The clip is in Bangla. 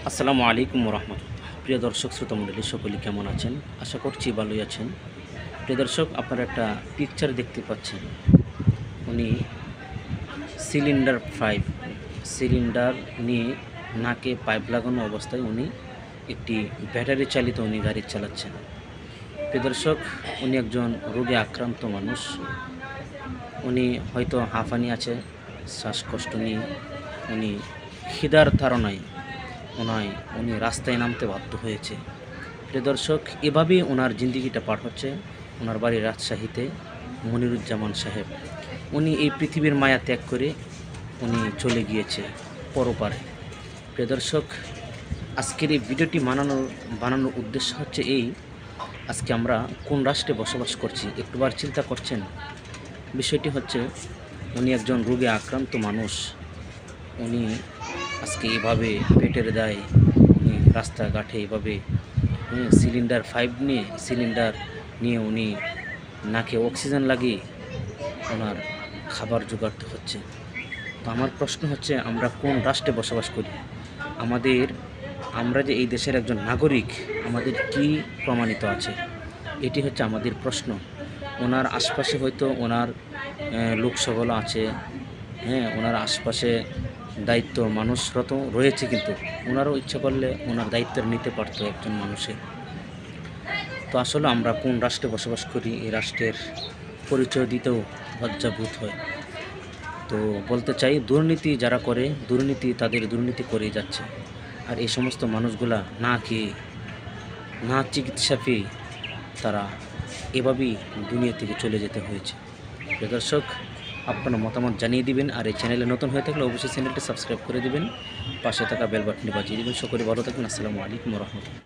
আসসালামু আলাইকুম রহমতুল্লাহ। প্রিয় দর্শক শ্রোতামণ্ডলী সকলে কেমন আছেন? আশা করছি ভালোই আছেন। প্রিয় দর্শক, আপনারা একটা পিকচার দেখতে পাচ্ছেন। উনি সিলিন্ডার নিয়ে নাকে পাইপ লাগানো অবস্থায় উনি একটি ব্যাটারি চালিত গাড়ি চালাচ্ছেন। প্রিয় দর্শক, উনি একজন রোগে আক্রান্ত মানুষ। উনি হয়তো হাঁফানি আছে, শ্বাসকষ্ট নিয়ে উনি খিদার তাড়নায় উনি রাস্তায় নামতে বাধ্য হয়েছে। প্রিয় দর্শক, এভাবেই ওনার জিন্দিগিটা পার হচ্ছে। ওনার বাড়ি রাজশাহীতে। মনিরুজ্জামান সাহেব উনি এই পৃথিবীর মায়া ত্যাগ করে উনি চলে গিয়েছে পরপারে। প্রিয় দর্শক, আজকের এই ভিডিওটি বানানোর উদ্দেশ্য হচ্ছে আজকে আমরা কোন রাষ্ট্রে বসবাস করছি একটুবার চিন্তা করছেন? বিষয়টি হচ্ছে, উনি একজন রোগে আক্রান্ত মানুষ। উনি আজকে এভাবে পেটের দায়ে রাস্তাঘাটে এভাবে সিলিন্ডার নিয়ে উনি নাকে অক্সিজেন লাগিয়ে ওনার খাবার জোগাড়তে হচ্ছে। তো আমার প্রশ্ন হচ্ছে, আমরা কোন রাষ্ট্রে বসবাস করি? আমরা যে এই দেশের একজন নাগরিক, আমাদের কি প্রমাণিত আছে? এটি হচ্ছে আমাদের প্রশ্ন। ওনার আশপাশে হয়তো ওনার লোকসবল আছে, ওনার আশপাশে দায়িত্ব মানুষরত রয়েছে, কিন্তু ওনারও ইচ্ছা করলে ওনার দায়িত্ব নিতে পারতো একজন মানুষের। তো আসলে আমরা কোন রাষ্ট্রে বসবাস করি, এই রাষ্ট্রের পরিচয় দিতেও লজ্জাবোধ হয়। তো বলতে চাই, দুর্নীতি যারা করে তাদের দুর্নীতি করেই যাচ্ছে। আর এই সমস্ত মানুষগুলা না খেয়ে না চিকিৎসা পেয়ে তারা এভাবেই দুনিয়া থেকে চলে যেতে হয়েছে। প্রিয় দর্শক, আপনার মতামত জানিয়ে দিবেন। আর এই চ্যানেলে নতুন হয়ে থাকলে অবশ্যই চ্যানেলটি সাবস্ক্রাইব করে দিবেন, পাশে থাকা বেল বাটনটি বাজিয়ে দিবেন। সকলে ভালো থাকবেন। আসসালামু আলাইকুম রহমতুল্লাহ।